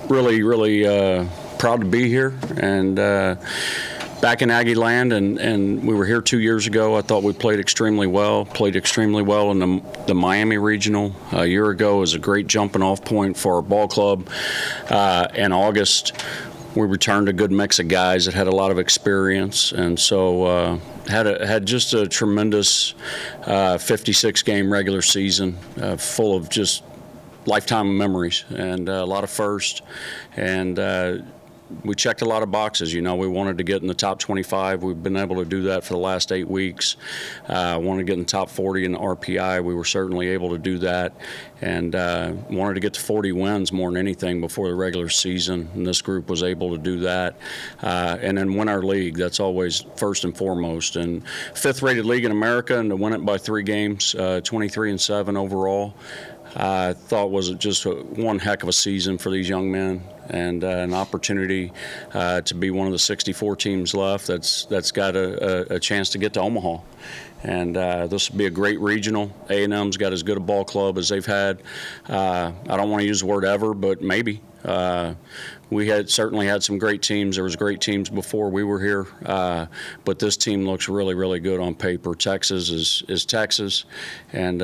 really proud to be here and back in Aggie land, and we were here 2 years ago. I thought we played extremely well in the Miami Regional. A year ago was a great jumping off point for our ball club. In August, we returned a good mix of guys that had a lot of experience, and so had just a tremendous 56-game regular season full of just lifetime memories and a lot of firsts. And we checked a lot of boxes. We wanted to get in the top 25. We've been able to do that for the last 8 weeks. Wanted to get in the top 40 in the RPI. We were certainly able to do that. And wanted to get to 40 wins more than anything before the regular season. And this group was able to do that. And then win our league. That's always first and foremost. And fifth-rated league in America, and to win it by 3 games, 23-7 overall. I thought was just one heck of a season for these young men, and an opportunity to be one of the 64 teams left that's got a chance to get to Omaha. And this will be a great regional. A&M's got as good a ball club as they've had. I don't want to use the word ever, but maybe. We had certainly had some great teams. There was great teams before we were here, but this team looks really, really good on paper. Texas is Texas, and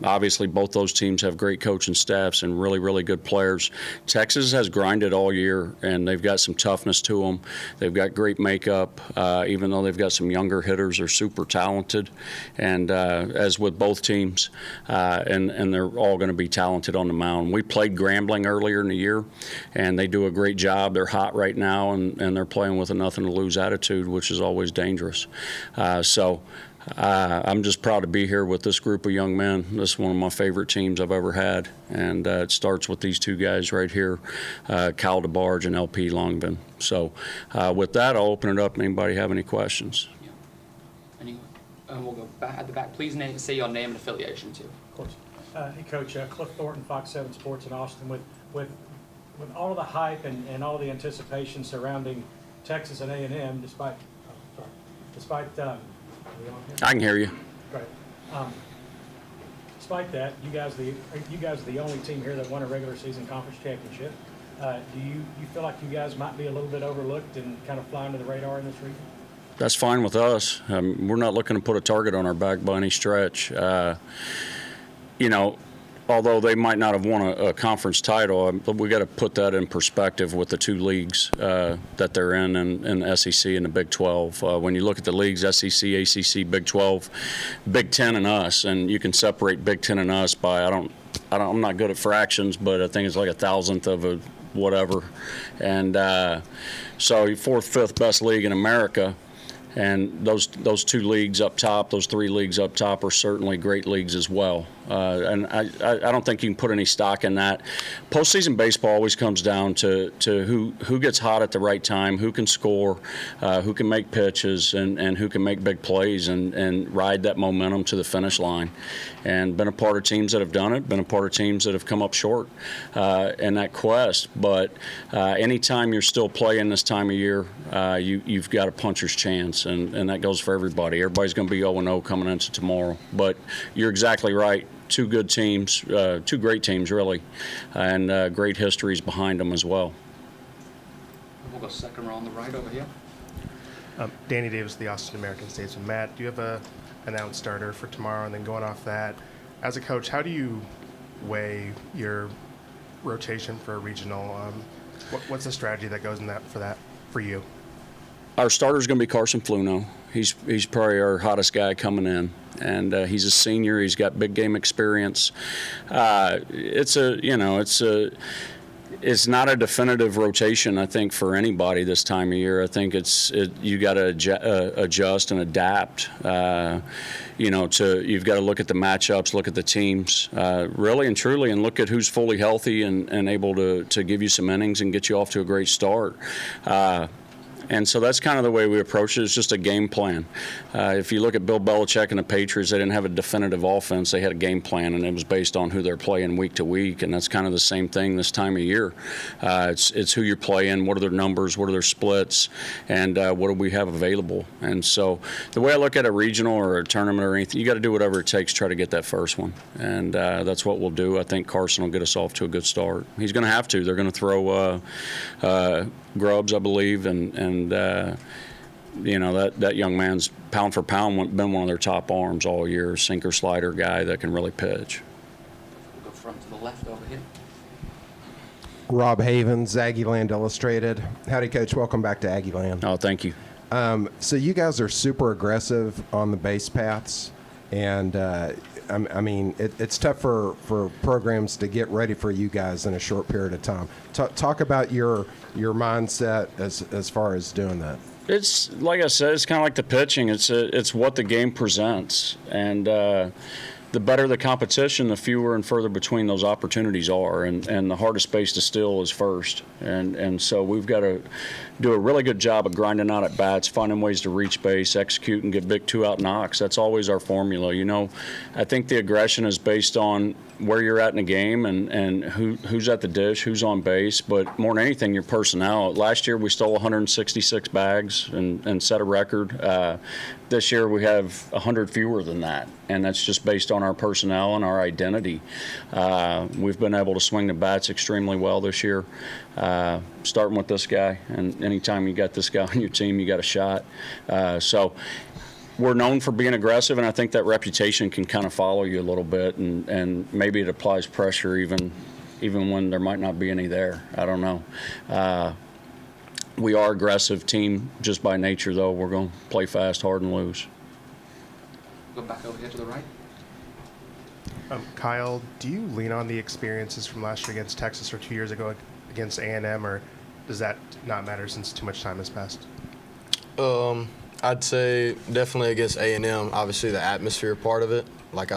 obviously both those teams have great coaching staffs and really, really good players. Texas has grinded all year, and they've got some toughness to them. They've got great makeup, even though they've got some younger hitters. They're super talented, and as with both teams, and they're all going to be talented on the mound. We played Grambling earlier in the year, and they do a great job. They're hot right now, and they're playing with a nothing-to-lose attitude, which is always dangerous. So I'm just proud to be here with this group of young men. This is one of my favorite teams I've ever had, and it starts with these 2 guys right here, Kyle DeBarge and LP Longben. So with that, I'll open it up. Anybody have any questions? Yeah. Anyone? We'll go back at the back. Please say your name and affiliation, too. Of course. Hey, Coach, Cliff Thornton, Fox 7 Sports in Austin. With all of the hype and all the anticipation surrounding Texas and A&M, despite I can hear you. Great. Despite that, you guys are the only team here that won a regular season conference championship. Do you feel like you guys might be a little bit overlooked and kind of fly under the radar in this region? That's fine with us. We're not looking to put a target on our back by any stretch. Although they might not have won a conference title, we got to put that in perspective with the 2 leagues that they're in the SEC and the Big 12. When you look at the leagues, SEC, ACC, Big 12, Big 10, and us, and you can separate Big 10 and us by I'm not good at fractions, but I think it's like 1,000th of a whatever, and so 4th, 5th best league in America. And those 2 leagues up top, those 3 leagues up top are certainly great leagues as well. And I don't think you can put any stock in that. Postseason baseball always comes down to who gets hot at the right time, who can score, who can make pitches, and who can make big plays and ride that momentum to the finish line. And been a part of teams that have done it, been a part of teams that have come up short in that quest. But anytime you're still playing this time of year, you've got a puncher's chance, and that goes for everybody. Everybody's going to be 0-0 coming into tomorrow. But you're exactly right. 2 good teams, 2 great teams, really, and great histories behind them as well. We'll go second row on the right over here. Danny Davis, the Austin American-Statesman. Matt, do you have a announced starter for tomorrow? And then going off that, as a coach, how do you weigh your rotation for a regional? What's the strategy that goes in that for you? Our starter is going to be Carson Fluno. He's probably our hottest guy coming in, and he's a senior. He's got big game experience. It's not a definitive rotation, I think, for anybody this time of year. I think you got to adjust and adapt. You've got to look at the matchups, look at the teams, really and truly, and look at who's fully healthy and able to give you some innings and get you off to a great start. And so that's kind of the way we approach it. It's just a game plan. If you look at Bill Belichick and the Patriots, they didn't have a definitive offense. They had a game plan, and it was based on who they're playing week to week. And that's kind of the same thing this time of year. It's who you're playing, what are their numbers, what are their splits, and what do we have available. And so the way I look at a regional or a tournament or anything, you got to do whatever it takes to try to get that first one. And that's what we'll do. I think Carson will get us off to a good start. He's going to have to. They're going to throw Grubbs, I believe, and you know, that young man's pound for pound been one of their top arms all year, sinker slider guy that can really pitch. We'll go front to the left over here. Rob Havens, Aggieland Illustrated. Howdy, Coach. Welcome back to Aggieland. Oh, thank you. So you guys are super aggressive on the base paths, and I mean, it's tough for programs to get ready for you guys in a short period of time. Talk about your mindset as far as doing that. It's like I said, it's kind of like the pitching. It's what the game presents, and the better the competition, the fewer and further between those opportunities are, and the hardest base to steal is first. And so we've got to do a really good job of grinding out at bats, finding ways to reach base, execute, and get big two-out knocks. That's always our formula. You know, I think the aggression is based on where you're at in the game and who's at the dish, who's on base, but more than anything, your personnel. Last year we stole 166 bags and set a record. This year we have 100 fewer than that, and that's just based on our personnel and our identity. We've been able to swing the bats extremely well this year, starting with this guy, and anytime you got this guy on your team, you got a shot. So we're known for being aggressive, and I think that reputation can kind of follow you a little bit, and maybe it applies pressure even when there might not be any there. I don't know. We are aggressive team just by nature, though. We're going to play fast, hard, and loose. Go back over here to the right. Kyle, do you lean on the experiences from last year against Texas or 2 years ago against A&M, or does that not matter since too much time has passed? I'd say definitely against A&M. Obviously, the atmosphere part of it. Like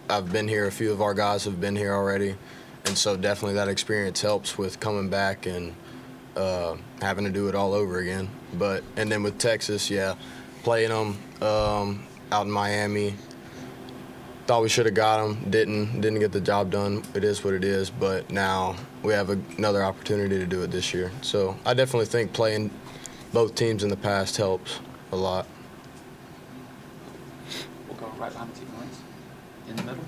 I've been here. A few of our guys have been here already, and so definitely that experience helps with coming back and having to do it all over again. And then with Texas, yeah, playing them out in Miami. Thought we should have got them. Didn't get the job done. It is what it is. But now we have another opportunity to do it this year. So I definitely think playing both teams in the past helps a lot. We'll go right behind the 2 points. In the middle.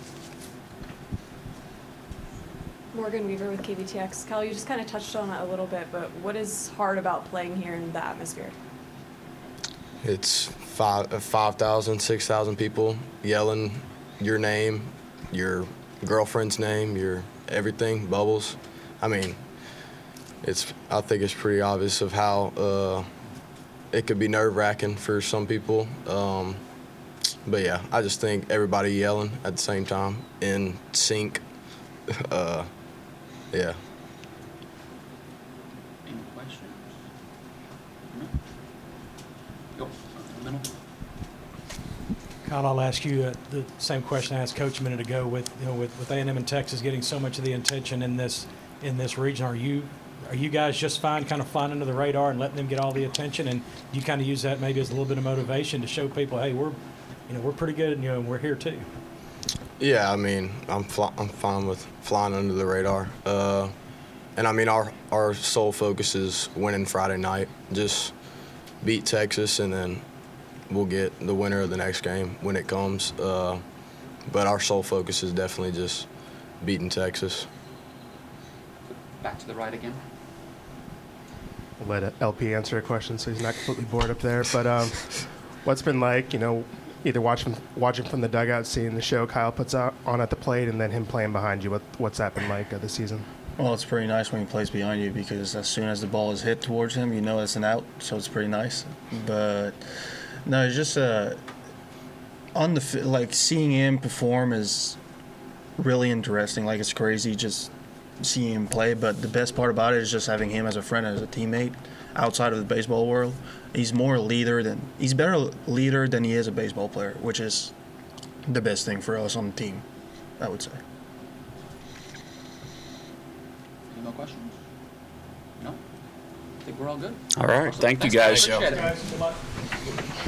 Morgan Weaver with KBTX. Kyle, you just kind of touched on it a little bit, but what is hard about playing here in the atmosphere? It's 5,000, 6,000 people yelling your name, your girlfriend's name, your everything, Bubbles. I mean, I think it's pretty obvious of how it could be nerve-wracking for some people. But yeah, I just think everybody yelling at the same time in sync. Yeah. Any questions? No? Go in the middle. Kyle, I'll ask you the same question I asked Coach a minute ago. With A&M and Texas getting so much of the attention in this region, are you guys just fine kind of flying under the radar and letting them get all the attention, and you kind of use that maybe as a little bit of motivation to show people, hey, we're pretty good, and we're here too. Yeah, I mean, I'm fine with flying under the radar. And I mean, our sole focus is winning Friday night. Just beat Texas, and then we'll get the winner of the next game when it comes. But our sole focus is definitely just beating Texas. Back to the right again. We'll let LP answer a question so he's not completely bored up there. But what's been like, either watching from the dugout, seeing the show Kyle puts on at the plate, and then him playing behind you? What's that been like this season? Well, it's pretty nice when he plays behind you because as soon as the ball is hit towards him, you know it's an out, so it's pretty nice. But no, it's just seeing him perform is really interesting. Like, it's crazy just seeing him play. But the best part about it is just having him as a friend, as a teammate outside of the baseball world. He's better leader than he is a baseball player, which is the best thing for us on the team, I would say. Any more questions? No? think we're all good. All right. Thank you, Thanks, guys. Appreciate it.